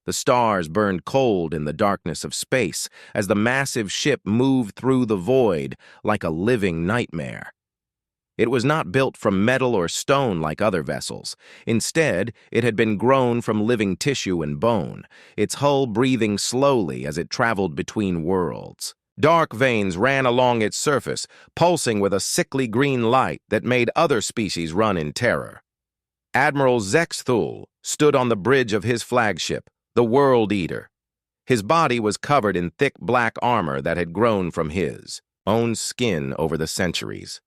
The stars burned cold in the darkness of space as the massive ship moved through the void like a living nightmare. It was not built from metal or stone like other vessels. Instead, it had been grown from living tissue and bone, its hull breathing slowly as it traveled between worlds. Dark veins ran along its surface, pulsing with a sickly green light that made other species run in terror. Admiral Zexthul stood on the bridge of his flagship, the World Eater. His body was covered in thick black armor that had grown from his own skin over the centuries.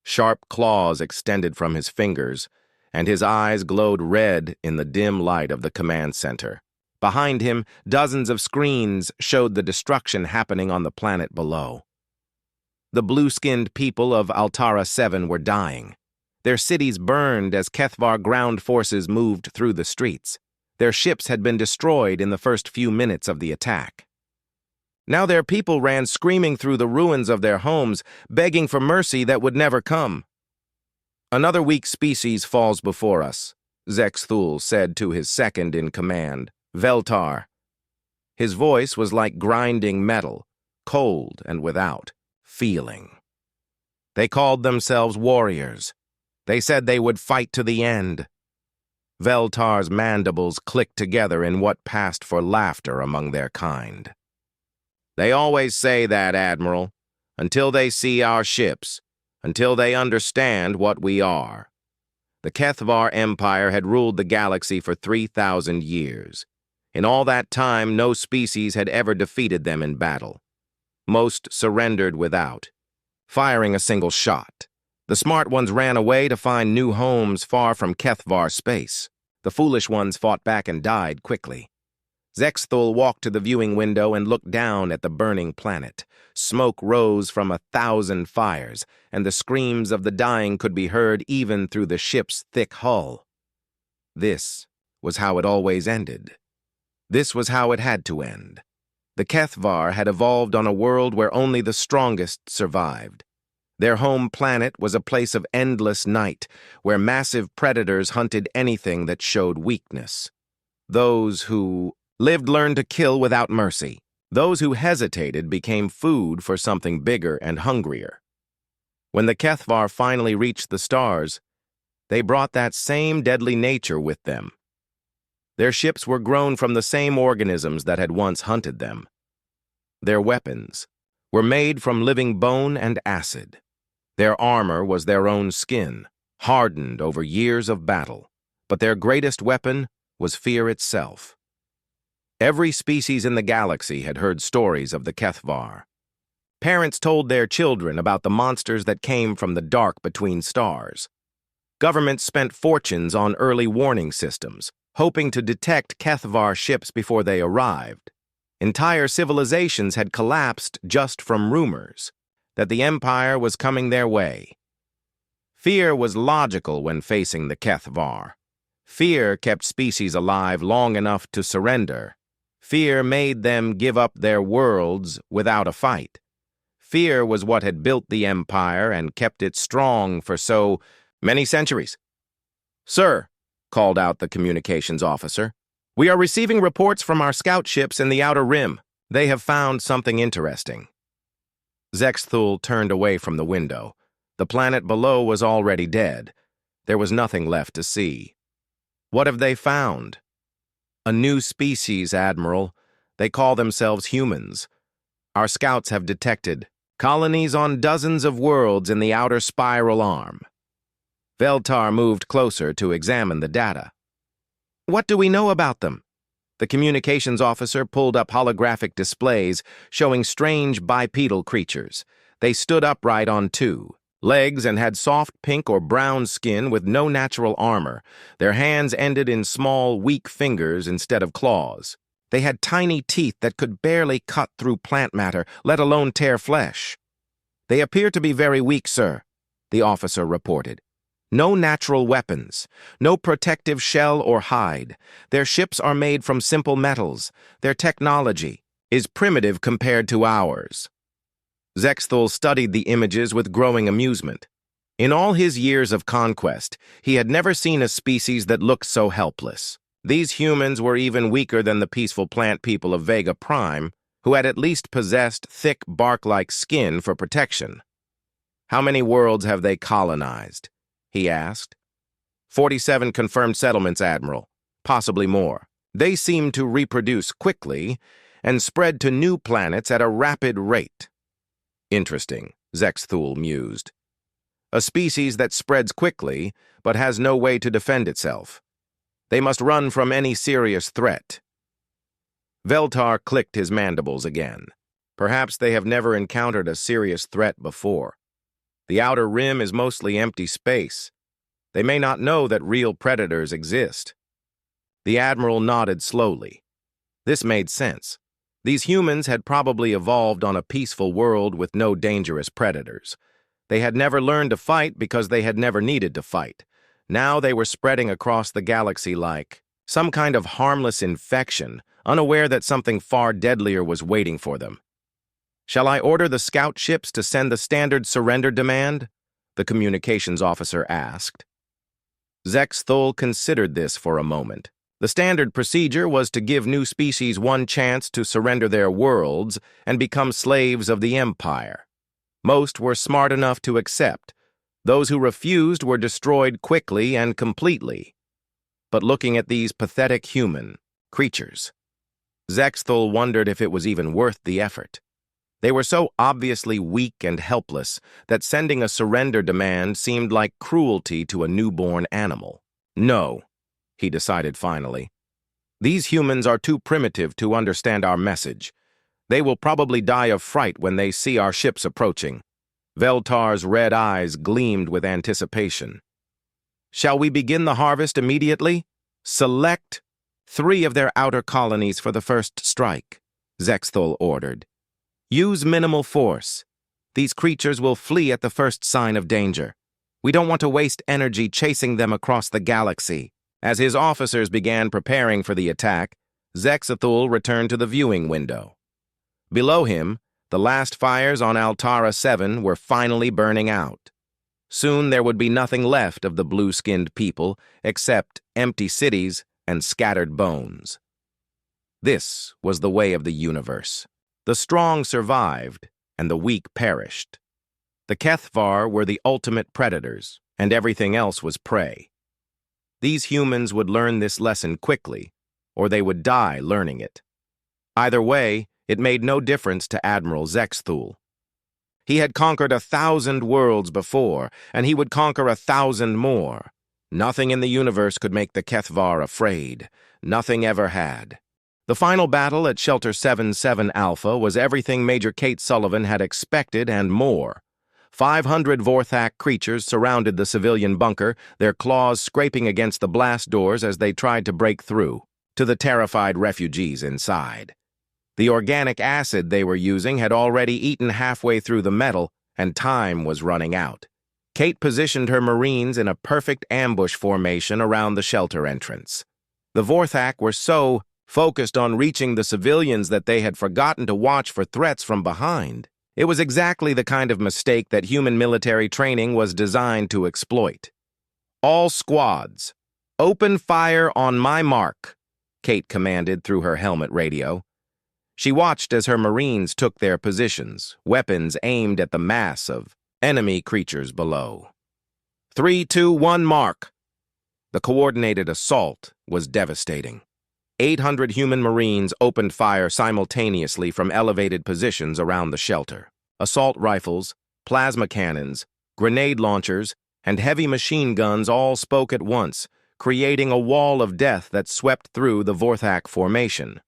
Sharp claws extended from his fingers, and his eyes glowed red in the dim light of the command center. Behind him, dozens of screens showed the destruction happening on the planet below. The blue-skinned people of Altara 7 were dying. Their cities burned as Kethvar ground forces moved through the streets. Their ships had been destroyed in the first few minutes of the attack. Now their people ran screaming through the ruins of their homes, begging for mercy that would never come. "Another weak species falls before us," Zexthul said to his second in command, Veltar. His voice was like grinding metal, cold and without feeling. They called themselves warriors. They said they would fight to the end. Veltar's mandibles clicked together in what passed for laughter among their kind. "They always say that, Admiral, until they see our ships, until they understand what we are." The Kethvar Empire had ruled the galaxy for 3,000 years. In all that time, no species had ever defeated them in battle. Most surrendered without firing a single shot. The smart ones ran away to find new homes far from Kethvar space. The foolish ones fought back and died quickly. Zexthul walked to the viewing window and looked down at the burning planet. Smoke rose from 1,000 fires, and the screams of the dying could be heard even through the ship's thick hull. This was how it always ended. This was how it had to end. The Kethvar had evolved on a world where only the strongest survived. Their home planet was a place of endless night, where massive predators hunted anything that showed weakness. Those who lived learned to kill without mercy. Those who hesitated became food for something bigger and hungrier. When the Kethvar finally reached the stars, they brought that same deadly nature with them. Their ships were grown from the same organisms that had once hunted them. Their weapons were made from living bone and acid. Their armor was their own skin, hardened over years of battle. But their greatest weapon was fear itself. Every species in the galaxy had heard stories of the Kethvar. Parents told their children about the monsters that came from the dark between stars. Governments spent fortunes on early warning systems, hoping to detect Kethvar ships before they arrived. Entire civilizations had collapsed just from rumors that the Empire was coming their way. Fear was logical when facing the Kethvar. Fear kept species alive long enough to surrender. Fear made them give up their worlds without a fight. Fear was what had built the Empire and kept it strong for so many centuries. "Sir," called out the communications officer, "we are receiving reports from our scout ships in the Outer Rim. They have found something interesting." Zexthul turned away from the window. The planet below was already dead. There was nothing left to see. "What have they found?" "A new species, Admiral. They call themselves humans. Our scouts have detected colonies on dozens of worlds in the outer spiral arm." Veltar moved closer to examine the data. "What do we know about them?" The communications officer pulled up holographic displays showing strange bipedal creatures. They stood upright on two legs and had soft pink or brown skin with no natural armor. Their hands ended in small, weak fingers instead of claws. They had tiny teeth that could barely cut through plant matter, let alone tear flesh. "They appear to be very weak, sir," the officer reported. "No natural weapons, no protective shell or hide. Their ships are made from simple metals. Their technology is primitive compared to ours." Zexthul studied the images with growing amusement. In all his years of conquest, he had never seen a species that looked so helpless. These humans were even weaker than the peaceful plant people of Vega Prime, who had at least possessed thick bark-like skin for protection. "How many worlds have they colonized?" he asked. 47 confirmed settlements, Admiral. Possibly more. They seem to reproduce quickly and spread to new planets at a rapid rate." "Interesting," Zexthul mused. "A species that spreads quickly, but has no way to defend itself. They must run from any serious threat." Veltar clicked his mandibles again. Perhaps they have never encountered a serious threat before. The outer rim is mostly empty space. They may not know that real predators exist. The Admiral nodded slowly. This made sense. These humans had probably evolved on a peaceful world with no dangerous predators. They had never learned to fight because they had never needed to fight. Now they were spreading across the galaxy like some kind of harmless infection, unaware that something far deadlier was waiting for them. "Shall I order the scout ships to send the standard surrender demand?" the communications officer asked. Zexthul considered this for a moment. The standard procedure was to give new species one chance to surrender their worlds and become slaves of the Empire. Most were smart enough to accept. Those who refused were destroyed quickly and completely. But looking at these pathetic human creatures, Zexthul wondered if it was even worth the effort. They were so obviously weak and helpless that sending a surrender demand seemed like cruelty to a newborn animal. "No," he decided finally. "These humans are too primitive to understand our message. They will probably die of fright when they see our ships approaching." Veltar's red eyes gleamed with anticipation. "Shall we begin the harvest immediately? Select 3 of their outer colonies for the first strike," Zexthul ordered. "Use minimal force. These creatures will flee at the first sign of danger. We don't want to waste energy chasing them across the galaxy." As his officers began preparing for the attack, Zexthul returned to the viewing window. Below him, the last fires on Altara 7 were finally burning out. Soon there would be nothing left of the blue-skinned people except empty cities and scattered bones. This was the way of the universe. The strong survived, and the weak perished. The Kethvar were the ultimate predators, and everything else was prey. These humans would learn this lesson quickly, or they would die learning it. Either way, it made no difference to Admiral Zexthul. He had conquered 1,000 worlds before, and he would conquer 1,000 more. Nothing in the universe could make the Kethvar afraid. Nothing ever had. The final battle at Shelter 77 Alpha was everything Major Kate Sullivan had expected and more. 500 Vorthak creatures surrounded the civilian bunker, their claws scraping against the blast doors as they tried to break through, to the terrified refugees inside. The organic acid they were using had already eaten halfway through the metal, and time was running out. Kate positioned her Marines in a perfect ambush formation around the shelter entrance. The Vorthak were so focused on reaching the civilians that they had forgotten to watch for threats from behind. It was exactly the kind of mistake that human military training was designed to exploit. "All squads, open fire on my mark," Kate commanded through her helmet radio. She watched as her Marines took their positions, weapons aimed at the mass of enemy creatures below. 3, 2, 1, mark. The coordinated assault was devastating. 800 human Marines opened fire simultaneously from elevated positions around the shelter. Assault rifles, plasma cannons, grenade launchers, and heavy machine guns all spoke at once, creating a wall of death that swept through the Vorthak formation.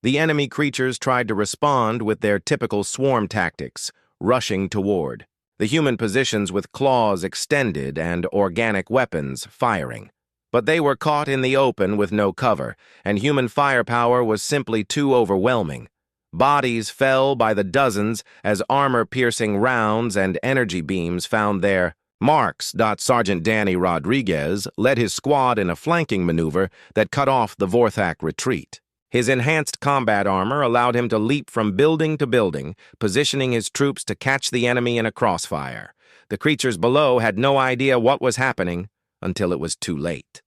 The enemy creatures tried to respond with their typical swarm tactics, rushing toward. The human positions with claws extended and organic weapons firing. But they were caught in the open with no cover, and human firepower was simply too overwhelming. Bodies fell by the dozens as armor-piercing rounds and energy beams found their marks. Sergeant Danny Rodriguez led his squad in a flanking maneuver that cut off the Vorthak retreat. His enhanced combat armor allowed him to leap from building to building, positioning his troops to catch the enemy in a crossfire. The creatures below had no idea what was happening until it was too late.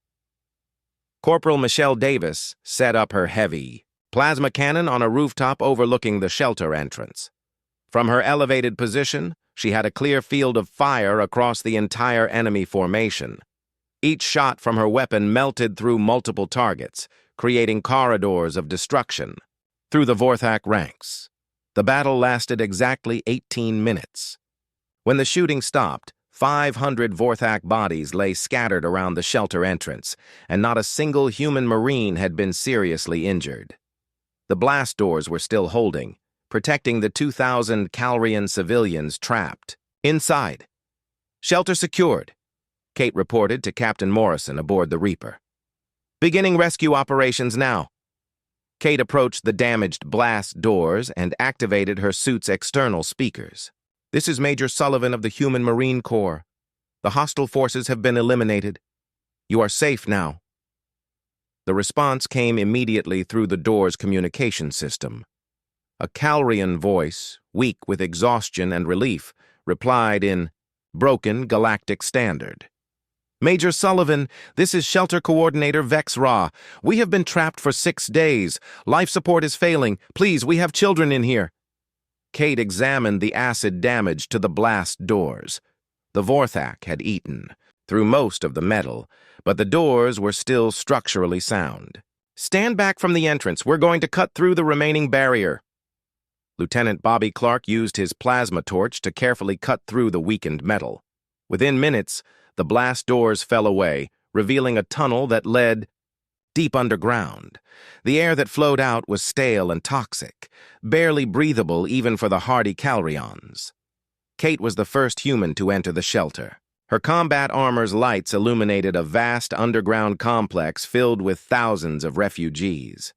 Corporal Michelle Davis set up her heavy plasma cannon on a rooftop overlooking the shelter entrance. From her elevated position, she had a clear field of fire across the entire enemy formation. Each shot from her weapon melted through multiple targets, creating corridors of destruction. Through the Vorthak ranks, the battle lasted exactly 18 minutes. When the shooting stopped, 500 Vorthak bodies lay scattered around the shelter entrance, and not a single human marine had been seriously injured. The blast doors were still holding, protecting the 2,000 Calrian civilians trapped inside. "Shelter secured," Kate reported to Captain Morrison aboard the Reaper. "Beginning rescue operations now." Kate approached the damaged blast doors and activated her suit's external speakers. "This is Major Sullivan of the Human Marine Corps. The hostile forces have been eliminated. You are safe now." The response came immediately through the door's communication system. A Calrian voice, weak with exhaustion and relief, replied in broken Galactic Standard. "Major Sullivan, this is Shelter Coordinator Vex Ra. We have been trapped for 6 days. Life support is failing. Please, we have children in here." Kate examined the acid damage to the blast doors. The Vorthak had eaten through most of the metal, but the doors were still structurally sound. "Stand back from the entrance. We're going to cut through the remaining barrier." Lieutenant Bobby Clark used his plasma torch to carefully cut through the weakened metal. Within minutes, the blast doors fell away, revealing a tunnel that led deep underground. The air that flowed out was stale and toxic, barely breathable even for the hardy Calrions. Kate was the first human to enter the shelter. Her combat armor's lights illuminated a vast underground complex filled with thousands of refugees.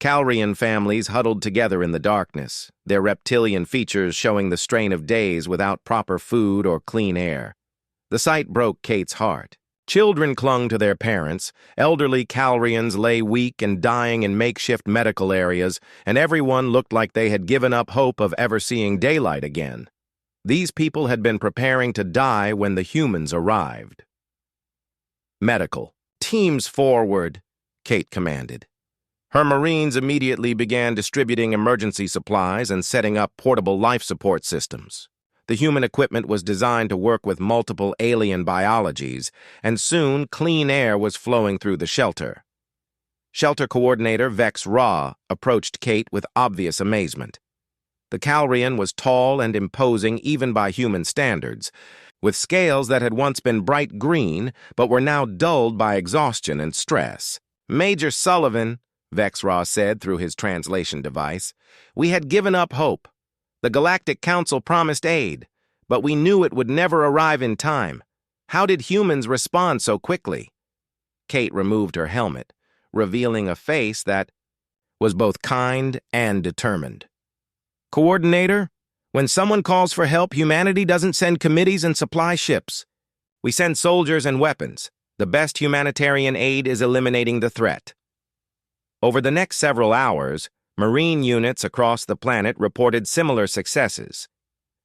Calrian families huddled together in the darkness, their reptilian features showing the strain of days without proper food or clean air. The sight broke Kate's heart. Children clung to their parents, elderly Calrians lay weak and dying in makeshift medical areas, and everyone looked like they had given up hope of ever seeing daylight again. These people had been preparing to die when the humans arrived. "Medical. Teams forward," Kate commanded. Her Marines immediately began distributing emergency supplies and setting up portable life support systems. The human equipment was designed to work with multiple alien biologies, and soon clean air was flowing through the shelter. Shelter Coordinator Vex Ra approached Kate with obvious amazement. The Calrian was tall and imposing even by human standards, with scales that had once been bright green but were now dulled by exhaustion and stress. "Major Sullivan," Vex Ra said through his translation device, "we had given up hope. The Galactic Council promised aid, but we knew it would never arrive in time. How did humans respond so quickly?" Kate removed her helmet, revealing a face that was both kind and determined. "Coordinator, when someone calls for help, humanity doesn't send committees and supply ships. We send soldiers and weapons. The best humanitarian aid is eliminating the threat." Over the next several hours, Marine units across the planet reported similar successes.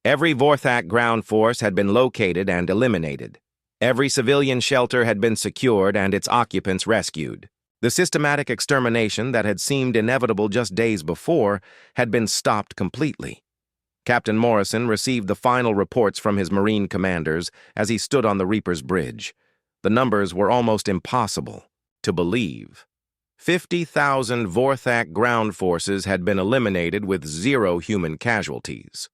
Every Vorthak ground force had been located and eliminated. Every civilian shelter had been secured and its occupants rescued. The systematic extermination that had seemed inevitable just days before had been stopped completely. Captain Morrison received the final reports from his Marine commanders as he stood on the Reaper's bridge. The numbers were almost impossible to believe. 50,000 Vorthak ground forces had been eliminated with 0 human casualties.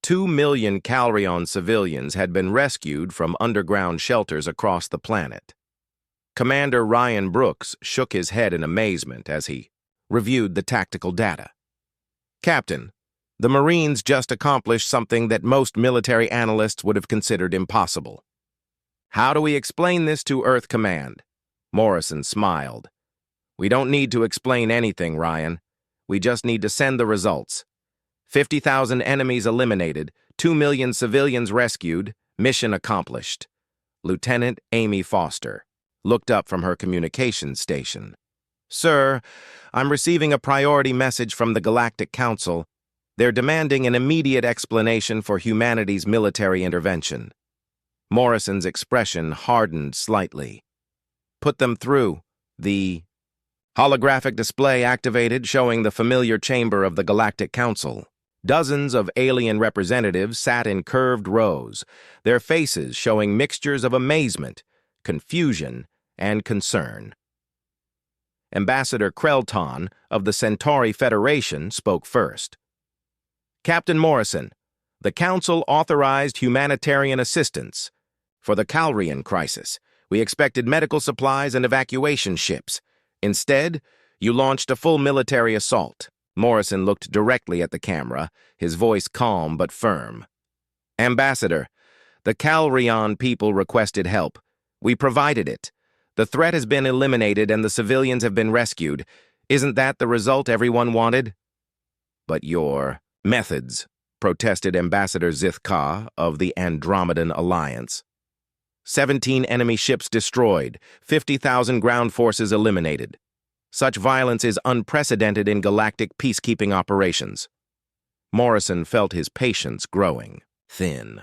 2 million Calrion civilians had been rescued from underground shelters across the planet. Commander Ryan Brooks shook his head in amazement as he reviewed the tactical data. "Captain, the Marines just accomplished something that most military analysts would have considered impossible." "How do we explain this to Earth Command?" Morrison smiled. "We don't need to explain anything, Ryan. We just need to send the results. 50,000 enemies eliminated, 2 million civilians rescued, mission accomplished." Lieutenant Amy Foster looked up from her communications station. "Sir, I'm receiving a priority message from the Galactic Council. They're demanding an immediate explanation for humanity's military intervention." Morrison's expression hardened slightly. "Put them through," The holographic display activated, showing the familiar chamber of the Galactic Council. Dozens of alien representatives sat in curved rows, their faces showing mixtures of amazement, confusion, and concern. Ambassador Krelton of the Centauri Federation spoke first. Captain Morrison, the Council authorized humanitarian assistance. For the Calrian crisis, we expected medical supplies and evacuation ships. Instead, you launched a full military assault. Morrison looked directly at the camera, his voice calm but firm. Ambassador, the Calrian people requested help. We provided it. The threat has been eliminated and the civilians have been rescued. Isn't that the result everyone wanted? But your methods, protested Ambassador Zithka of the Andromedan Alliance. 17 enemy ships destroyed, 50,000 ground forces eliminated. Such violence is unprecedented in galactic peacekeeping operations. Morrison felt his patience growing thin.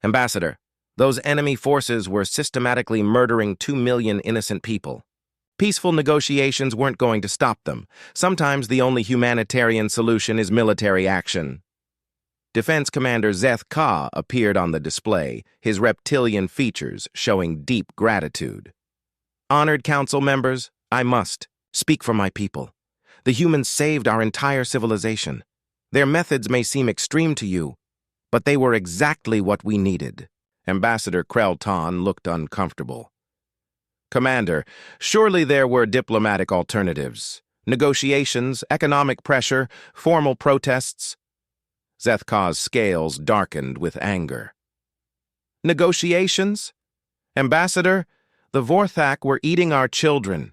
Ambassador, those enemy forces were systematically murdering 2 million innocent people. Peaceful negotiations weren't going to stop them. Sometimes the only humanitarian solution is military action. Defense Commander Zeth Ka appeared on the display, his reptilian features showing deep gratitude. Honored Council members, I must speak for my people. The humans saved our entire civilization. Their methods may seem extreme to you, but they were exactly what we needed. Ambassador Krelton looked uncomfortable. Commander, surely there were diplomatic alternatives. Negotiations, economic pressure, formal protests. Zethka's scales darkened with anger. Negotiations? Ambassador, the Vorthak were eating our children.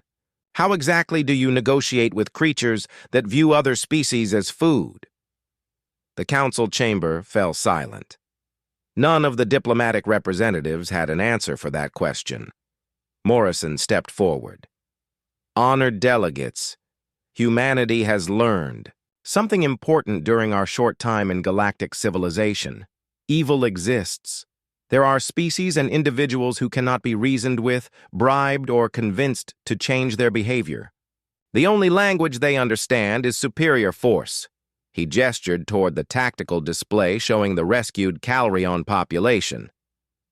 How exactly do you negotiate with creatures that view other species as food? The council chamber fell silent. None of the diplomatic representatives had an answer for that question. Morrison stepped forward. Honored delegates, humanity has learned something important during our short time in galactic civilization. Evil exists. There are species and individuals who cannot be reasoned with, bribed, or convinced to change their behavior. The only language they understand is superior force. He gestured toward the tactical display showing the rescued Calrion population.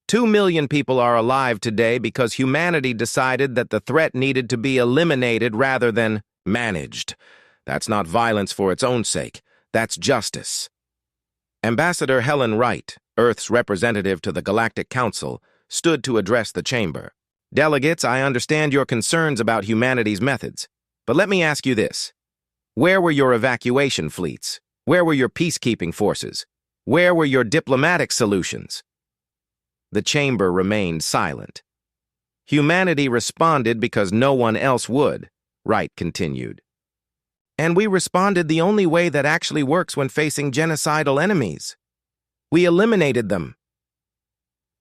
2 million people are alive today because humanity decided that the threat needed to be eliminated rather than managed. That's not violence for its own sake. That's justice. Ambassador Helen Wright, Earth's representative to the Galactic Council, stood to address the chamber. Delegates, I understand your concerns about humanity's methods, but let me ask you this. Where were your evacuation fleets? Where were your peacekeeping forces? Where were your diplomatic solutions? The chamber remained silent. Humanity responded because no one else would, Wright continued. And we responded the only way that actually works when facing genocidal enemies. We eliminated them.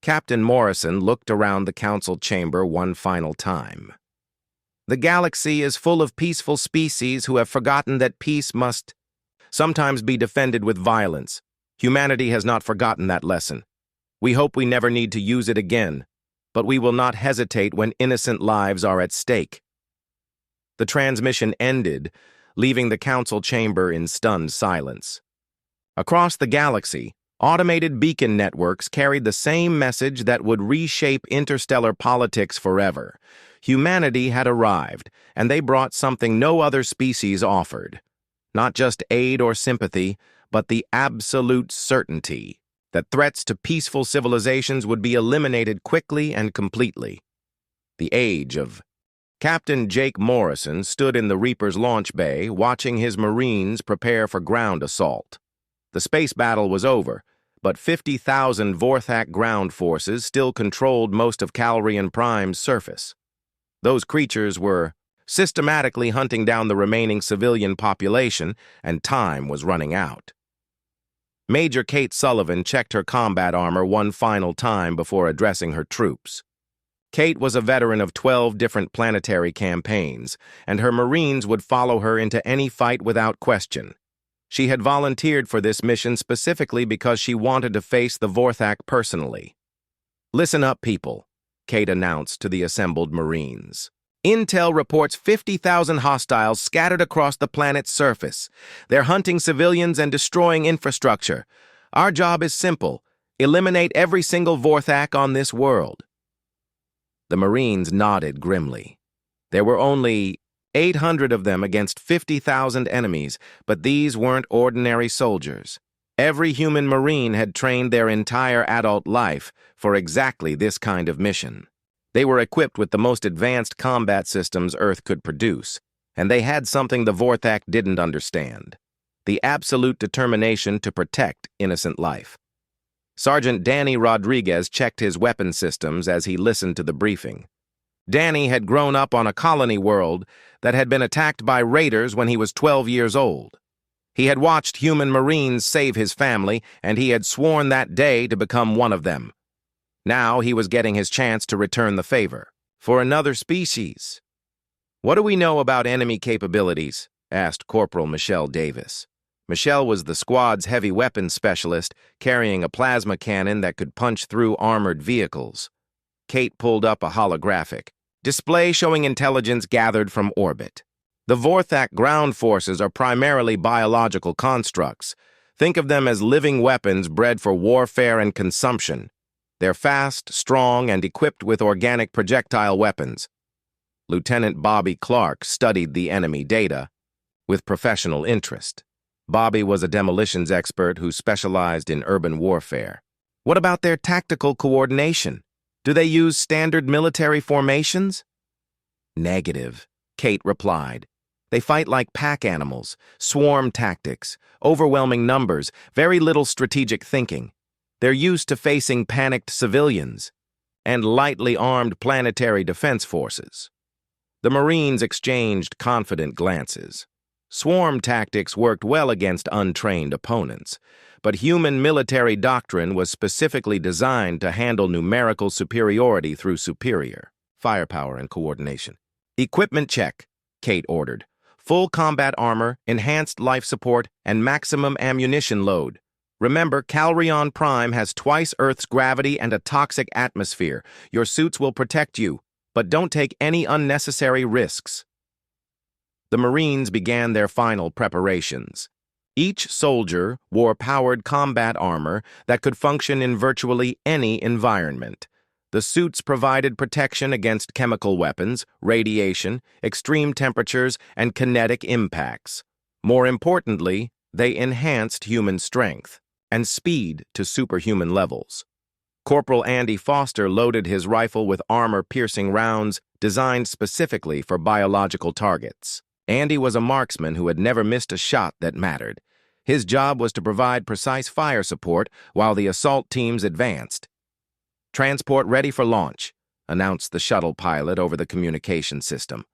Captain Morrison looked around the council chamber one final time. The galaxy is full of peaceful species who have forgotten that peace must sometimes be defended with violence. Humanity has not forgotten that lesson. We hope we never need to use it again, but we will not hesitate when innocent lives are at stake. The transmission ended, leaving the council chamber in stunned silence. Across the galaxy, automated beacon networks carried the same message that would reshape interstellar politics forever. Humanity had arrived, and they brought something no other species offered. Not just aid or sympathy, but the absolute certainty that threats to peaceful civilizations would be eliminated quickly and completely. The age of Captain Jake Morrison stood in the Reaper's launch bay, watching his Marines prepare for ground assault. The space battle was over, but 50,000 Vorthak ground forces still controlled most of Calrian Prime's surface. Those creatures were systematically hunting down the remaining civilian population, and time was running out. Major Kate Sullivan checked her combat armor one final time before addressing her troops. Kate was a veteran of 12 different planetary campaigns, and her Marines would follow her into any fight without question. She had volunteered for this mission specifically because she wanted to face the Vorthak personally. "Listen up, people," Kate announced to the assembled Marines. Intel reports 50,000 hostiles scattered across the planet's surface. They're hunting civilians and destroying infrastructure. Our job is simple. Eliminate every single Vorthak on this world." The Marines nodded grimly. There were only 800 of them against 50,000 enemies, but these weren't ordinary soldiers. Every human Marine had trained their entire adult life for exactly this kind of mission. They were equipped with the most advanced combat systems Earth could produce, and they had something the Vorthak didn't understand: the absolute determination to protect innocent life. Sergeant Danny Rodriguez checked his weapon systems as he listened to the briefing. Danny had grown up on a colony world that had been attacked by raiders when he was 12 years old. He had watched human Marines save his family, and he had sworn that day to become one of them. Now he was getting his chance to return the favor for another species. "What do we know about enemy capabilities?" asked Corporal Michelle Davis. Michelle was the squad's heavy weapons specialist, carrying a plasma cannon that could punch through armored vehicles. Kate pulled up a holographic display showing intelligence gathered from orbit. The Vorthak ground forces are primarily biological constructs. Think of them as living weapons bred for warfare and consumption. They're fast, strong, and equipped with organic projectile weapons. Lieutenant Bobby Clark studied the enemy data with professional interest. Bobby was a demolitions expert who specialized in urban warfare. "What about their tactical coordination? Do they use standard military formations?" "Negative," Kate replied. "They fight like pack animals, swarm tactics, overwhelming numbers, very little strategic thinking. They're used to facing panicked civilians and lightly armed planetary defense forces." The Marines exchanged confident glances. Swarm tactics worked well against untrained opponents, but human military doctrine was specifically designed to handle numerical superiority through superior firepower and coordination. "Equipment check," Kate ordered. "Full combat armor, enhanced life support, and maximum ammunition load. Remember, Calrion Prime has twice Earth's gravity and a toxic atmosphere. Your suits will protect you, but don't take any unnecessary risks." The Marines began their final preparations. Each soldier wore powered combat armor that could function in virtually any environment. The suits provided protection against chemical weapons, radiation, extreme temperatures, and kinetic impacts. More importantly, they enhanced human strength and speed to superhuman levels. Corporal Andy Foster loaded his rifle with armor-piercing rounds designed specifically for biological targets. Andy was a marksman who had never missed a shot that mattered. His job was to provide precise fire support while the assault teams advanced. "Transport ready for launch," announced the shuttle pilot over the communication system.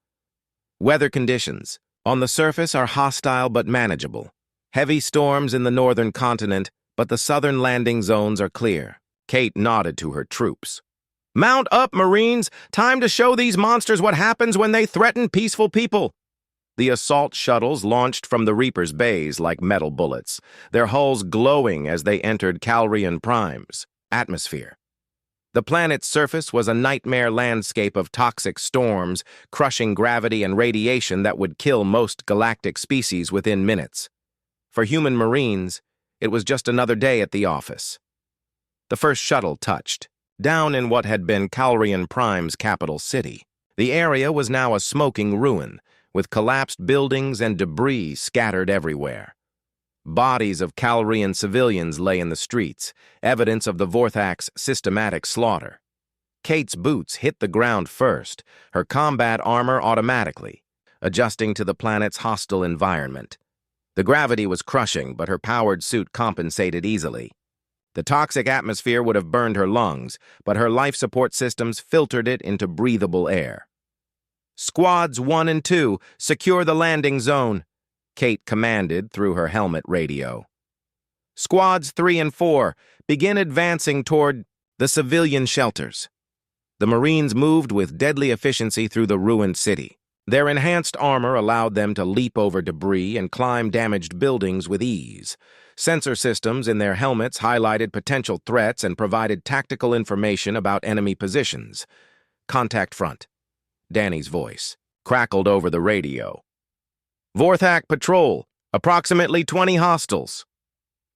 "Weather conditions on the surface are hostile but manageable. Heavy storms in the northern continent, but the southern landing zones are clear." Kate nodded to her troops. "Mount up, Marines! Time to show these monsters what happens when they threaten peaceful people." The assault shuttles launched from the Reaper's bays like metal bullets, their hulls glowing as they entered Calrion Prime's atmosphere. The planet's surface was a nightmare landscape of toxic storms, crushing gravity and radiation that would kill most galactic species within minutes. For human Marines, it was just another day at the office. The first shuttle touched, down in what had been Calrion Prime's capital city. The area was now a smoking ruin, with collapsed buildings and debris scattered everywhere. Bodies of Calrion civilians lay in the streets, evidence of the Vorthak's systematic slaughter. Kate's boots hit the ground first, her combat armor automatically, adjusting to the planet's hostile environment. The gravity was crushing, but her powered suit compensated easily. The toxic atmosphere would have burned her lungs, but her life support systems filtered it into breathable air. "Squads 1 and 2, secure the landing zone," Kate commanded through her helmet radio. "Squads 3 and 4, begin advancing toward the civilian shelters." The Marines moved with deadly efficiency through the ruined city. Their enhanced armor allowed them to leap over debris and climb damaged buildings with ease. Sensor systems in their helmets highlighted potential threats and provided tactical information about enemy positions. "Contact front. Danny's voice crackled over the radio. "Vorthak patrol, approximately 20 hostiles."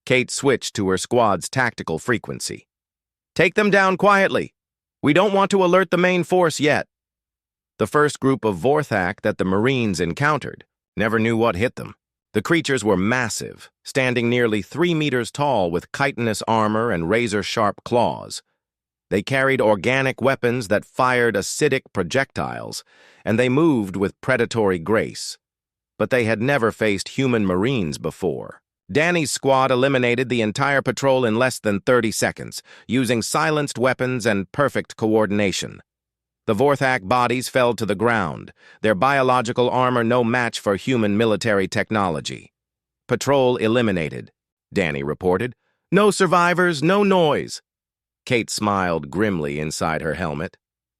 Kate switched to her squad's tactical frequency. "Take them down quietly. We don't want to alert the main force yet." The first group of Vorthak that the Marines encountered never knew what hit them. The creatures were massive, standing nearly 3 meters tall with chitinous armor and razor-sharp claws. They carried organic weapons that fired acidic projectiles, and they moved with predatory grace. But they had never faced human Marines before. Danny's squad eliminated the entire patrol in less than 30 seconds, using silenced weapons and perfect coordination. The Vorthak bodies fell to the ground, their biological armor no match for human military technology. "Patrol eliminated," Danny reported. "No survivors, no noise." Kate smiled grimly inside her helmet.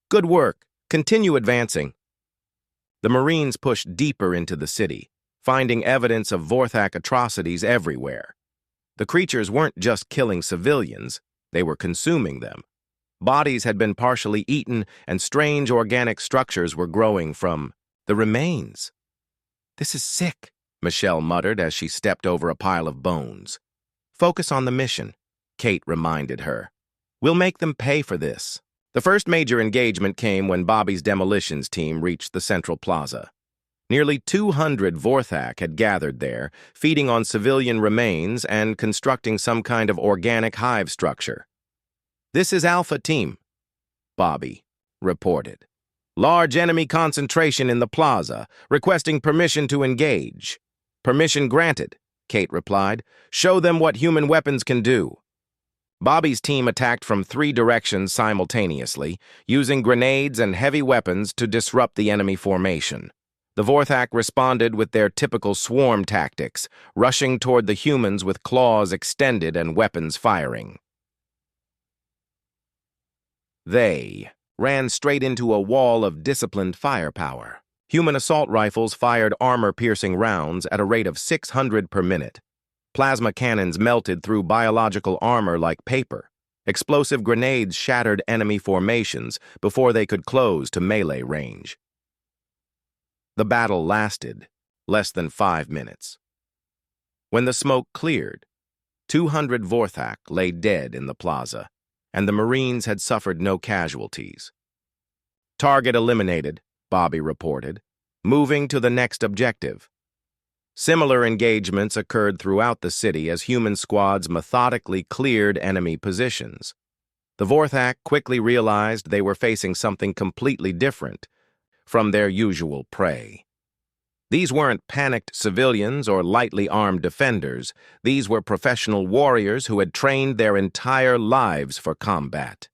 "Good work. Continue advancing." The Marines pushed deeper into the city, finding evidence of Vorthak atrocities everywhere. The creatures weren't just killing civilians, they were consuming them. Bodies had been partially eaten, and strange organic structures were growing from the remains. "This is sick," Michelle muttered as she stepped over a pile of bones. "Focus on the mission," Kate reminded her. "We'll make them pay for this." The first major engagement came when Bobby's demolitions team reached the central plaza. Nearly 200 Vorthak had gathered there, feeding on civilian remains and constructing some kind of organic hive structure. "This is Alpha Team," Bobby reported. "Large enemy concentration in the plaza, requesting permission to engage." "Permission granted," Kate replied. "Show them what human weapons can do." Bobby's team attacked from 3 directions simultaneously, using grenades and heavy weapons to disrupt the enemy formation. The Vorthak responded with their typical swarm tactics, rushing toward the humans with claws extended and weapons firing. They ran straight into a wall of disciplined firepower. Human assault rifles fired armor-piercing rounds at a rate of 600 per minute. Plasma cannons melted through biological armor like paper. Explosive grenades shattered enemy formations before they could close to melee range. The battle lasted less than 5 minutes. When the smoke cleared, 200 Vorthak lay dead in the plaza, and the Marines had suffered no casualties. "Target eliminated," Bobby reported, moving to the next objective. Similar engagements occurred throughout the city as human squads methodically cleared enemy positions. The Vorthak quickly realized they were facing something completely different from their usual prey. These weren't panicked civilians or lightly armed defenders. These were professional warriors who had trained their entire lives for combat.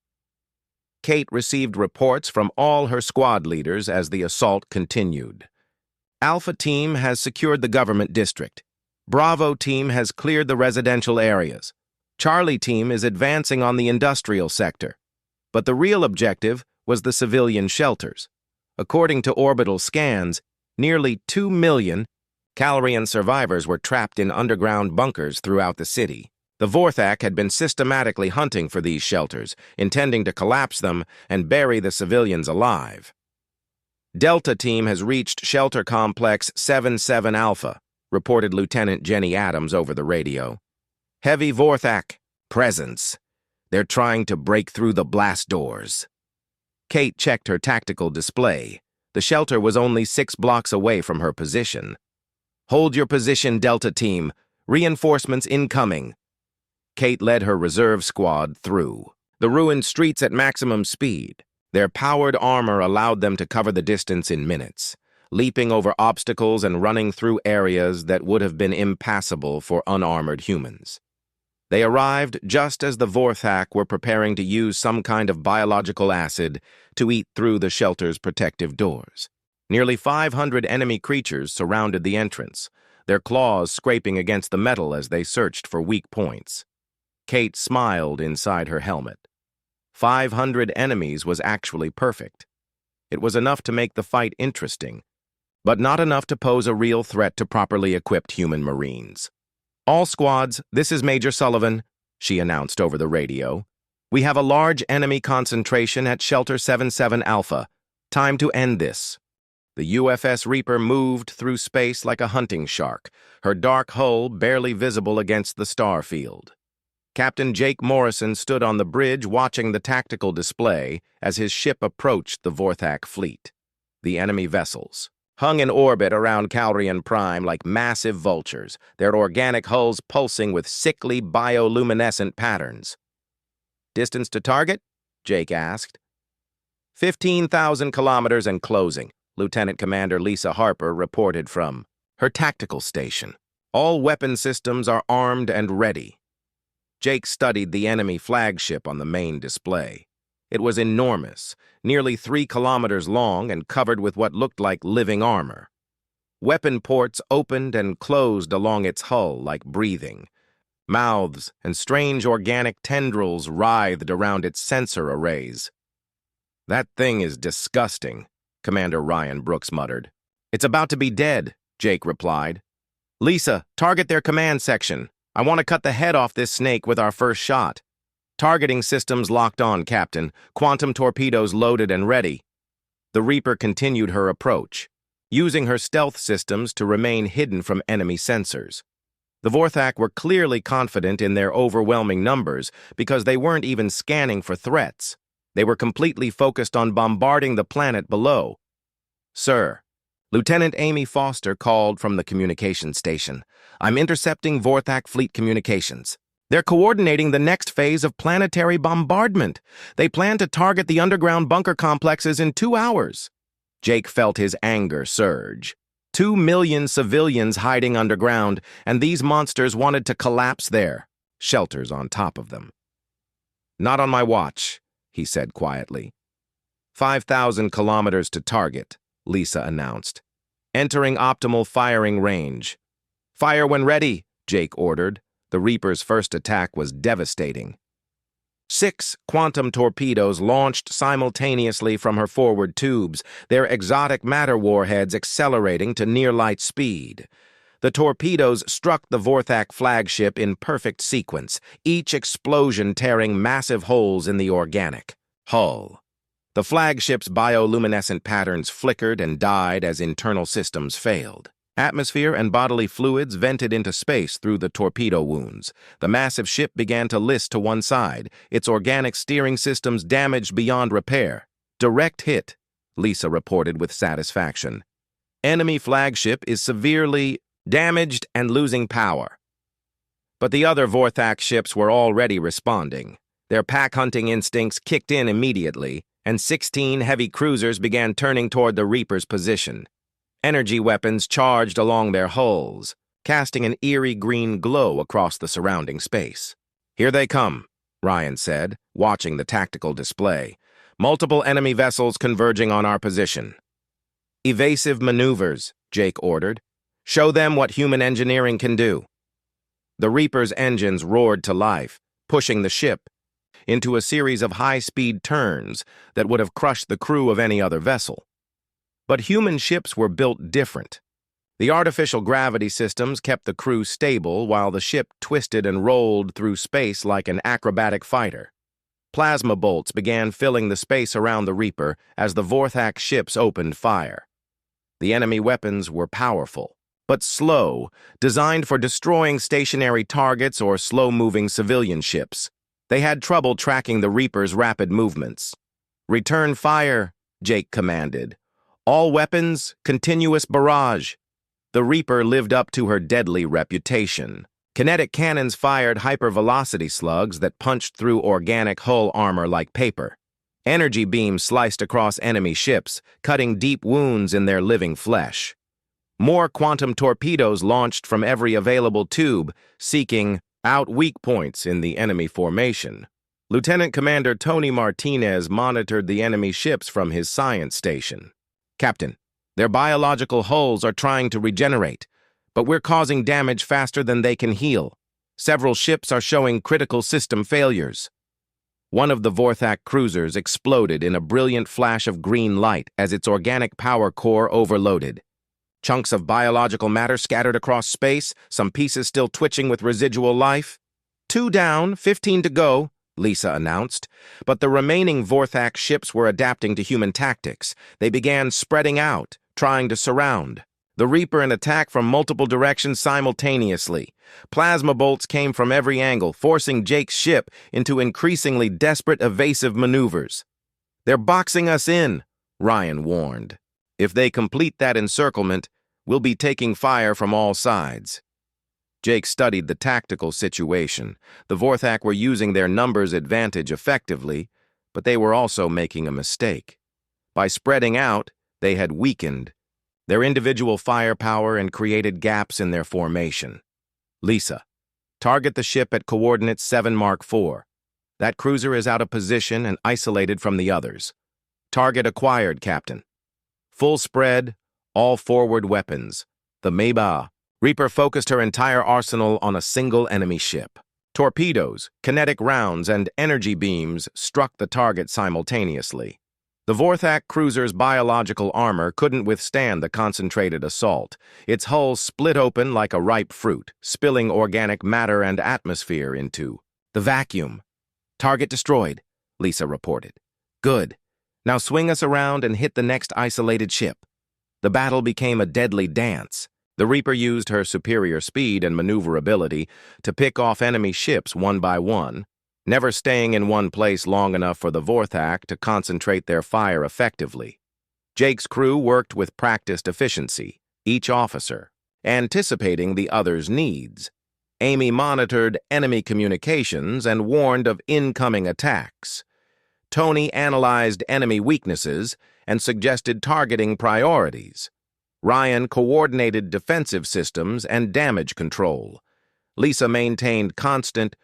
Kate received reports from all her squad leaders as the assault continued. "Alpha Team has secured the government district. Bravo Team has cleared the residential areas. Charlie Team is advancing on the industrial sector. But the real objective was the civilian shelters. According to orbital scans, nearly 2 million Calrian survivors were trapped in underground bunkers throughout the city. The Vorthak had been systematically hunting for these shelters, intending to collapse them and bury the civilians alive. Delta Team has reached Shelter Complex 77 Alpha," reported Lieutenant Jenny Adams over the radio. "Heavy Vorthak presence. They're trying to break through the blast doors." Kate checked her tactical display. The shelter was only 6 blocks away from her position. "Hold your position, Delta Team. Reinforcements incoming." Kate led her reserve squad through the ruined streets at maximum speed. Their powered armor allowed them to cover the distance in minutes, leaping over obstacles and running through areas that would have been impassable for unarmored humans. They arrived just as the Vorthak were preparing to use some kind of biological acid to eat through the shelter's protective doors. Nearly 500 enemy creatures surrounded the entrance, their claws scraping against the metal as they searched for weak points. Kate smiled inside her helmet. 500 enemies was actually perfect. It was enough to make the fight interesting, but not enough to pose a real threat to properly equipped human Marines. "All squads, this is Major Sullivan," she announced over the radio. "We have a large enemy concentration at Shelter 77 Alpha. Time to end this. The UFS Reaper moved through space like a hunting shark, her dark hull barely visible against the star field. Captain Jake Morrison stood on the bridge watching the tactical display as his ship approached the Vorthak fleet. The enemy vessels hung in orbit around Calrian Prime like massive vultures, their organic hulls pulsing with sickly bioluminescent patterns. "Distance to target?" Jake asked. 15,000 kilometers and closing, Lieutenant Commander Lisa Harper reported from her tactical station. "All weapon systems are armed and ready." Jake studied the enemy flagship on the main display. It was enormous, nearly 3 kilometers long and covered with what looked like living armor. Weapon ports opened and closed along its hull like breathing. Mouths and strange organic tendrils writhed around its sensor arrays. "That thing is disgusting," Commander Ryan Brooks muttered. "It's about to be dead," Jake replied. "Lisa, target their command section. I want to cut the head off this snake with our first shot." "Targeting systems locked on, Captain. Quantum torpedoes loaded and ready." The Reaper continued her approach, using her stealth systems to remain hidden from enemy sensors. The Vorthak were clearly confident in their overwhelming numbers because they weren't even scanning for threats. They were completely focused on bombarding the planet below. "Sir," Lieutenant Amy Foster called from the communication station. "I'm intercepting Vorthak fleet communications. They're coordinating the next phase of planetary bombardment. They plan to target the underground bunker complexes in 2 hours." Jake felt his anger surge. 2 million civilians hiding underground, and these monsters wanted to collapse their shelters on top of them. "Not on my watch," he said quietly. 5,000 kilometers to target," Lisa announced. "Entering optimal firing range." "Fire when ready," Jake ordered. The Reaper's first attack was devastating. 6 quantum torpedoes launched simultaneously from her forward tubes, their exotic matter warheads accelerating to near-light speed. The torpedoes struck the Vorthak flagship in perfect sequence, each explosion tearing massive holes in the organic hull. The flagship's bioluminescent patterns flickered and died as internal systems failed. Atmosphere and bodily fluids vented into space through the torpedo wounds. The massive ship began to list to one side, its organic steering systems damaged beyond repair. "Direct hit," Lisa reported with satisfaction. "Enemy flagship is severely damaged and losing power." But the other Vorthak ships were already responding. Their pack-hunting instincts kicked in immediately, and 16 heavy cruisers began turning toward the Reaper's position. Energy weapons charged along their hulls, casting an eerie green glow across the surrounding space. "Here they come," Ryan said, watching the tactical display. "Multiple enemy vessels converging on our position." "Evasive maneuvers," Jake ordered. "Show them what human engineering can do." The Reaper's engines roared to life, pushing the ship into a series of high-speed turns that would have crushed the crew of any other vessel. But human ships were built different. The artificial gravity systems kept the crew stable while the ship twisted and rolled through space like an acrobatic fighter. Plasma bolts began filling the space around the Reaper as the Vorthak ships opened fire. The enemy weapons were powerful, but slow, designed for destroying stationary targets or slow-moving civilian ships. They had trouble tracking the Reaper's rapid movements. "Return fire," Jake commanded. "All weapons, continuous barrage." The Reaper lived up to her deadly reputation. Kinetic cannons fired hypervelocity slugs that punched through organic hull armor like paper. Energy beams sliced across enemy ships, cutting deep wounds in their living flesh. More quantum torpedoes launched from every available tube, seeking out weak points in the enemy formation. Lieutenant Commander Tony Martinez monitored the enemy ships from his science station. "Captain, their biological hulls are trying to regenerate, but we're causing damage faster than they can heal. Several ships are showing critical system failures." One of the Vorthak cruisers exploded in a brilliant flash of green light as its organic power core overloaded. Chunks of biological matter scattered across space, some pieces still twitching with residual life. 2 down, 15 to go," Lisa announced, but the remaining Vorthak ships were adapting to human tactics. They began spreading out, trying to surround the Reaper and attack from multiple directions simultaneously. Plasma bolts came from every angle, forcing Jake's ship into increasingly desperate evasive maneuvers. "They're boxing us in," Ryan warned. "If they complete that encirclement, we'll be taking fire from all sides." Jake studied the tactical situation. The Vorthak were using their numbers advantage effectively, but they were also making a mistake. By spreading out, they had weakened their individual firepower and created gaps in their formation. "Lisa, target the ship at coordinates 7 Mark 4. That cruiser is out of position and isolated from the others. Target acquired, Captain. Full spread, all forward weapons. The Meba." Reaper focused her entire arsenal on a single enemy ship. Torpedoes, kinetic rounds, and energy beams struck the target simultaneously. The Vorthak cruiser's biological armor couldn't withstand the concentrated assault. Its hull split open like a ripe fruit, spilling organic matter and atmosphere into the vacuum. "Target destroyed," Lisa reported. "Good. Now swing us around and hit the next isolated ship." The battle became a deadly dance. The Reaper used her superior speed and maneuverability to pick off enemy ships one by one, never staying in one place long enough for the Vorthak to concentrate their fire effectively. Jake's crew worked with practiced efficiency, each officer anticipating the other's needs. Amy monitored enemy communications and warned of incoming attacks. Tony analyzed enemy weaknesses and suggested targeting priorities. Ryan coordinated defensive systems and damage control. Lisa maintained constant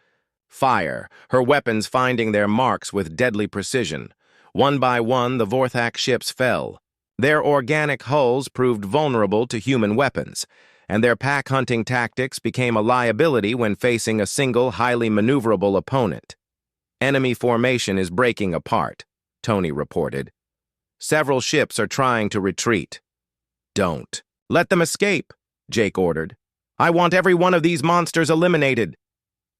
fire, her weapons finding their marks with deadly precision. One by one, the Vorthak ships fell. Their organic hulls proved vulnerable to human weapons, and their pack-hunting tactics became a liability when facing a single, highly maneuverable opponent. "Enemy formation is breaking apart," Tony reported. "Several ships are trying to retreat." "Don't let them escape," Jake ordered. "I want every one of these monsters eliminated."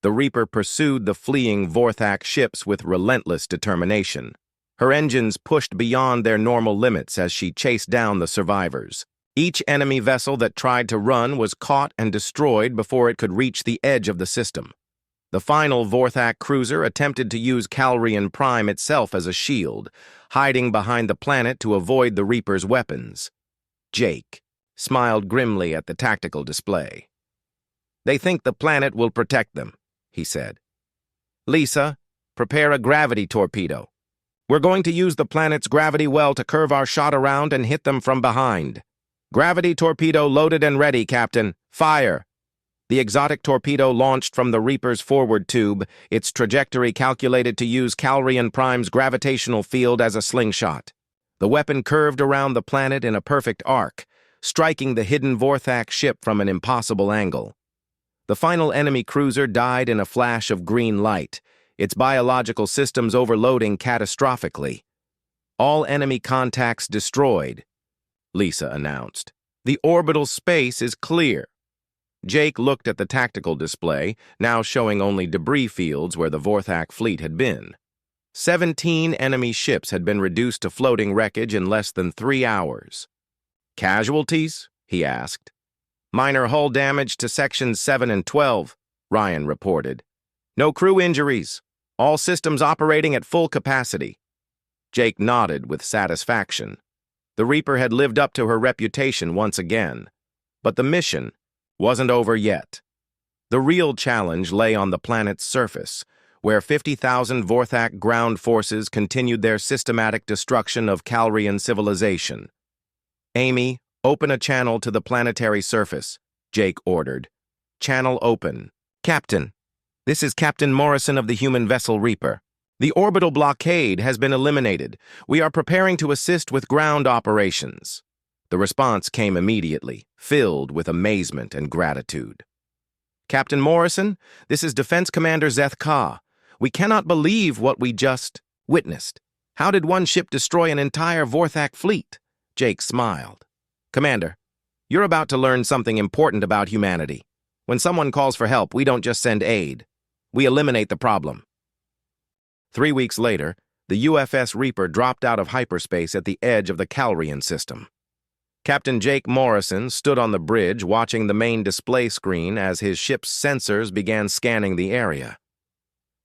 The Reaper pursued the fleeing Vorthak ships with relentless determination. Her engines pushed beyond their normal limits as she chased down the survivors. Each enemy vessel that tried to run was caught and destroyed before it could reach the edge of the system. The final Vorthak cruiser attempted to use Calrian Prime itself as a shield, hiding behind the planet to avoid the Reaper's weapons. Jake smiled grimly at the tactical display. "They think the planet will protect them," he said. "Lisa, prepare a gravity torpedo. We're going to use the planet's gravity well to curve our shot around and hit them from behind." "Gravity torpedo loaded and ready, Captain. Fire!" The exotic torpedo launched from the Reaper's forward tube, its trajectory calculated to use Calrian Prime's gravitational field as a slingshot. The weapon curved around the planet in a perfect arc, striking the hidden Vorthak ship from an impossible angle. The final enemy cruiser died in a flash of green light, its biological systems overloading catastrophically. "All enemy contacts destroyed," Lisa announced. "The orbital space is clear." Jake looked at the tactical display, now showing only debris fields where the Vorthak fleet had been. 17 enemy ships had been reduced to floating wreckage in less than 3 hours. "Casualties?" he asked. "Minor hull damage to sections 7 and 12, Ryan reported. "No crew injuries. All systems operating at full capacity." Jake nodded with satisfaction. The Reaper had lived up to her reputation once again. But the mission wasn't over yet. The real challenge lay on the planet's surface, where 50,000 Vorthak ground forces continued their systematic destruction of Calrian civilization. "Amy, open a channel to the planetary surface," Jake ordered. "Channel open." "Captain, this is Captain Morrison of the human vessel Reaper. The orbital blockade has been eliminated. We are preparing to assist with ground operations." The response came immediately, filled with amazement and gratitude. "Captain Morrison, this is Defense Commander Zeth Ka. We cannot believe what we just witnessed. How did one ship destroy an entire Vorthak fleet?" Jake smiled. "Commander, you're about to learn something important about humanity. When someone calls for help, we don't just send aid. We eliminate the problem." 3 weeks later, the UFS Reaper dropped out of hyperspace at the edge of the Calrian system. Captain Jake Morrison stood on the bridge watching the main display screen as his ship's sensors began scanning the area.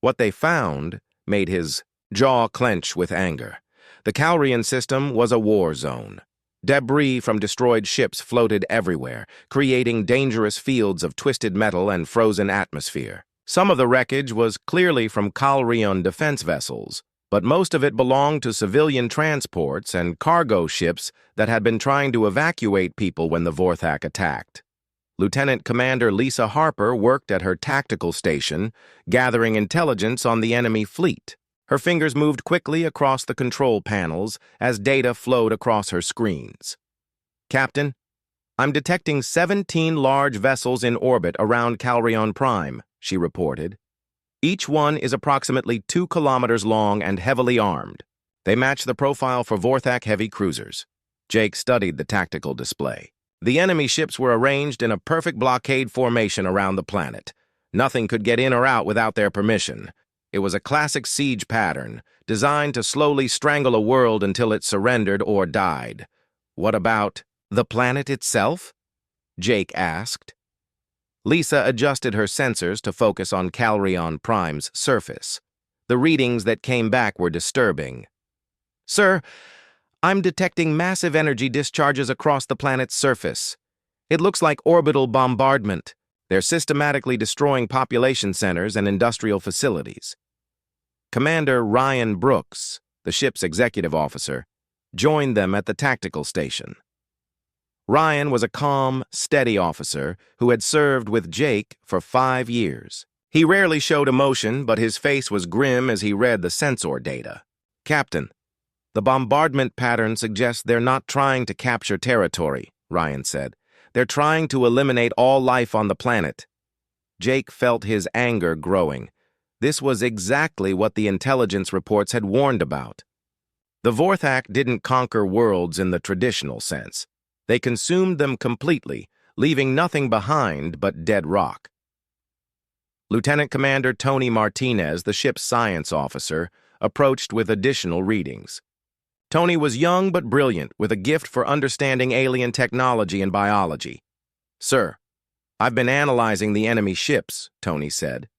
What they found made his jaw clench with anger. The Calrian system was a war zone. Debris from destroyed ships floated everywhere, creating dangerous fields of twisted metal and frozen atmosphere. Some of the wreckage was clearly from Calrian defense vessels, but most of it belonged to civilian transports and cargo ships that had been trying to evacuate people when the Vorthak attacked. Lieutenant Commander Lisa Harper worked at her tactical station, gathering intelligence on the enemy fleet. Her fingers moved quickly across the control panels as data flowed across her screens. "Captain, I'm detecting 17 large vessels in orbit around Calrion Prime," she reported. "Each one is approximately 2 kilometers long and heavily armed. They match the profile for Vorthak heavy cruisers." Jake studied the tactical display. The enemy ships were arranged in a perfect blockade formation around the planet. Nothing could get in or out without their permission. It was a classic siege pattern, designed to slowly strangle a world until it surrendered or died. "What about the planet itself?" Jake asked. Lisa adjusted her sensors to focus on Calrion Prime's surface. The readings that came back were disturbing. "Sir, I'm detecting massive energy discharges across the planet's surface. It looks like orbital bombardment. They're systematically destroying population centers and industrial facilities." Commander Ryan Brooks, the ship's executive officer, joined them at the tactical station. Ryan was a calm, steady officer who had served with Jake for 5 years. He rarely showed emotion, but his face was grim as he read the sensor data. "Captain, the bombardment pattern suggests they're not trying to capture territory," Ryan said. "They're trying to eliminate all life on the planet." Jake felt his anger growing. This was exactly what the intelligence reports had warned about. The Vorthak didn't conquer worlds in the traditional sense. They consumed them completely, leaving nothing behind but dead rock. Lieutenant Commander Tony Martinez, the ship's science officer, approached with additional readings. Tony was young but brilliant, with a gift for understanding alien technology and biology. "Sir, I've been analyzing the enemy ships," Tony said.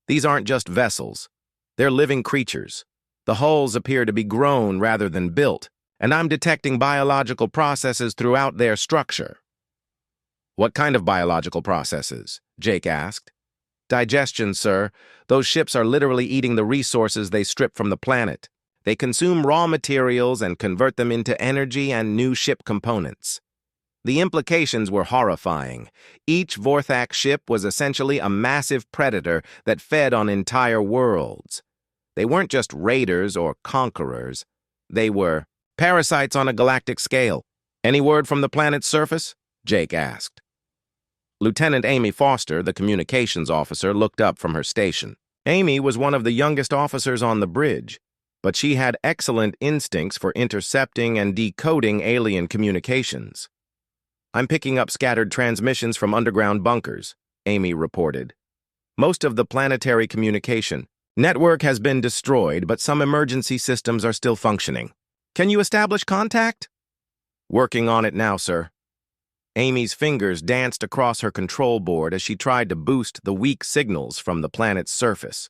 "These aren't just vessels. They're living creatures. The hulls appear to be grown rather than built, and I'm detecting biological processes throughout their structure." "What kind of biological processes?" Jake asked. "Digestion, sir. Those ships are literally eating the resources they strip from the planet. They consume raw materials and convert them into energy and new ship components." The implications were horrifying. Each Vorthak ship was essentially a massive predator that fed on entire worlds. They weren't just raiders or conquerors. They were parasites on a galactic scale. "Any word from the planet's surface?" Jake asked. Lieutenant Amy Foster, the communications officer, looked up from her station. Amy was one of the youngest officers on the bridge, but she had excellent instincts for intercepting and decoding alien communications. "I'm picking up scattered transmissions from underground bunkers," Amy reported. "Most of the planetary communication network has been destroyed, but some emergency systems are still functioning. Can you establish contact?" "Working on it now, sir." Amy's fingers danced across her control board as she tried to boost the weak signals from the planet's surface.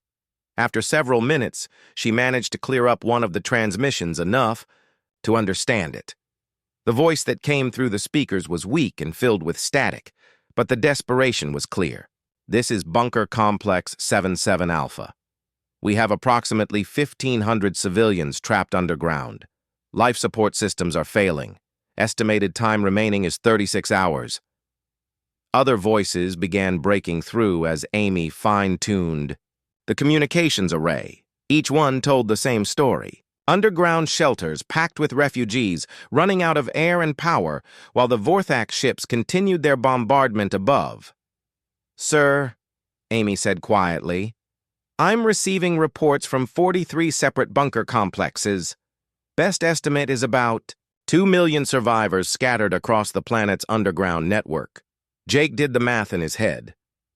After several minutes, she managed to clear up one of the transmissions enough to understand it. The voice that came through the speakers was weak and filled with static, but the desperation was clear. "This is Bunker Complex 77 Alpha. We have approximately 1,500 civilians trapped underground. Life support systems are failing. Estimated time remaining is 36 hours. Other voices began breaking through as Amy fine-tuned the communications array. Each one told the same story. Underground shelters packed with refugees, running out of air and power, while the Vorthak ships continued their bombardment above. "Sir," Amy said quietly, "I'm receiving reports from 43 separate bunker complexes. Best estimate is about 2 million survivors scattered across the planet's underground network." Jake did the math in his head.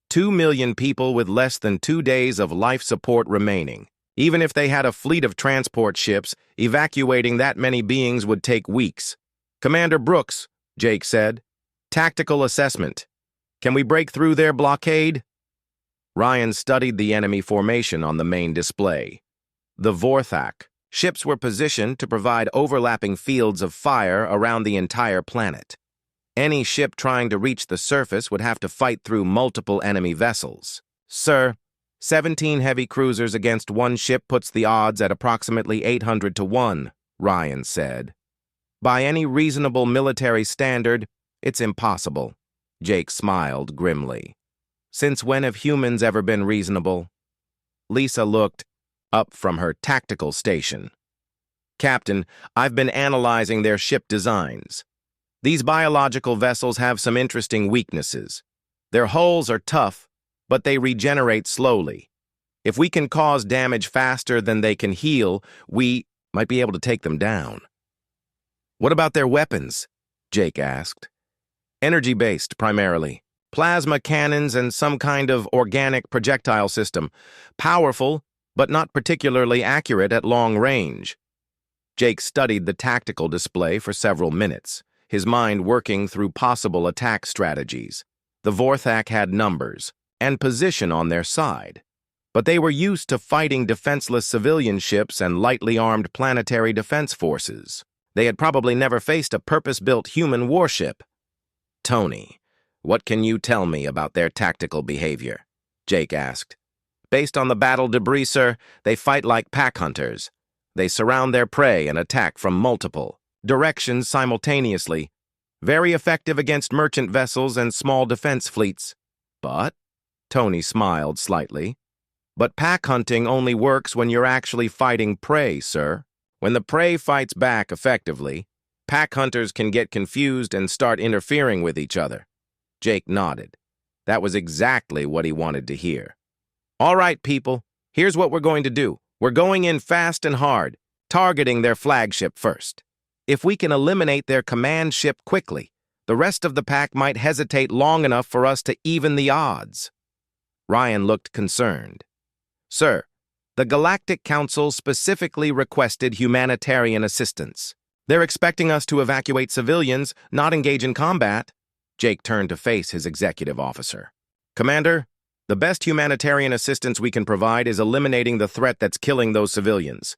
2 million people with less than 2 days of life support remaining. Even if they had a fleet of transport ships, evacuating that many beings would take weeks. Commander Brooks, Jake said. Tactical assessment. Can we break through their blockade? Ryan studied the enemy formation on the main display. The Vorthak. Ships were positioned to provide overlapping fields of fire around the entire planet. Any ship trying to reach the surface would have to fight through multiple enemy vessels. Sir, 17 heavy cruisers against one ship puts the odds at approximately 800 to 1, Ryan said. By any reasonable military standard, it's impossible. Jake smiled grimly. Since when have humans ever been reasonable? Lisa looked up from her tactical station. Captain, I've been analyzing their ship designs. These biological vessels have some interesting weaknesses. Their hulls are tough, but they regenerate slowly. If we can cause damage faster than they can heal, we might be able to take them down. What about their weapons? Jake asked. Energy-based, primarily. Plasma cannons and some kind of organic projectile system. Powerful, but not particularly accurate at long range. Jake studied the tactical display for several minutes, his mind working through possible attack strategies. The Vorthak had numbers and position on their side, but they were used to fighting defenseless civilian ships and lightly armed planetary defense forces. They had probably never faced a purpose-built human warship. Tony, what can you tell me about their tactical behavior? Jake asked. Based on the battle debris, sir, they fight like pack hunters. They surround their prey and attack from multiple directions simultaneously. Very effective against merchant vessels and small defense fleets. But, Tony smiled slightly, but pack hunting only works when you're actually fighting prey, sir. When the prey fights back effectively, pack hunters can get confused and start interfering with each other. Jake nodded. That was exactly what he wanted to hear. All right, people, here's what we're going to do. We're going in fast and hard, targeting their flagship first. If we can eliminate their command ship quickly, the rest of the pack might hesitate long enough for us to even the odds. Ryan looked concerned. Sir, the Galactic Council specifically requested humanitarian assistance. They're expecting us to evacuate civilians, not engage in combat. Jake turned to face his executive officer. Commander, the best humanitarian assistance we can provide is eliminating the threat that's killing those civilians.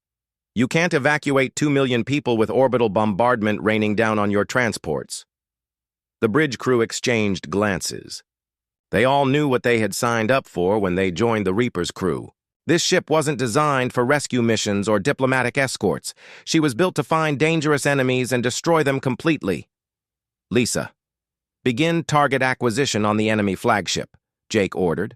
You can't evacuate 2 million people with orbital bombardment raining down on your transports. The bridge crew exchanged glances. They all knew what they had signed up for when they joined the Reaper's crew. This ship wasn't designed for rescue missions or diplomatic escorts. She was built to find dangerous enemies and destroy them completely. Lisa, begin target acquisition on the enemy flagship, Jake ordered.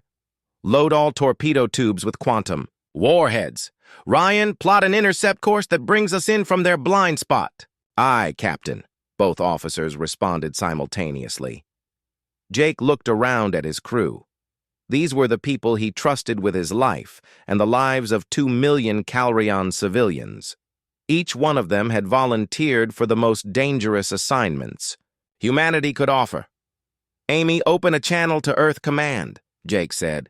Load all torpedo tubes with quantum. Warheads. Ryan, plot an intercept course that brings us in from their blind spot. Aye, Captain, both officers responded simultaneously. Jake looked around at his crew. These were the people he trusted with his life and the lives of 2 million Calrion civilians. Each one of them had volunteered for the most dangerous assignments humanity could offer. Amy, open a channel to Earth Command, Jake said.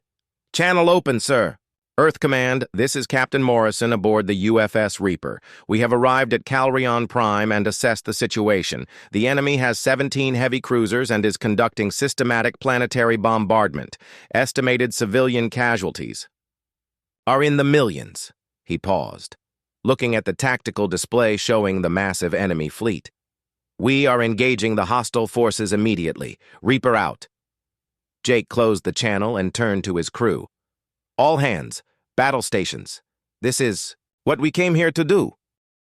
Channel open, sir. Earth Command, this is Captain Morrison aboard the UFS Reaper. We have arrived at Calrion Prime and assessed the situation. The enemy has 17 heavy cruisers and is conducting systematic planetary bombardment. Estimated civilian casualties are in the millions. He paused, looking at the tactical display showing the massive enemy fleet. We are engaging the hostile forces immediately. Reaper out. Jake closed the channel and turned to his crew. All hands, battle stations. This is what we came here to do.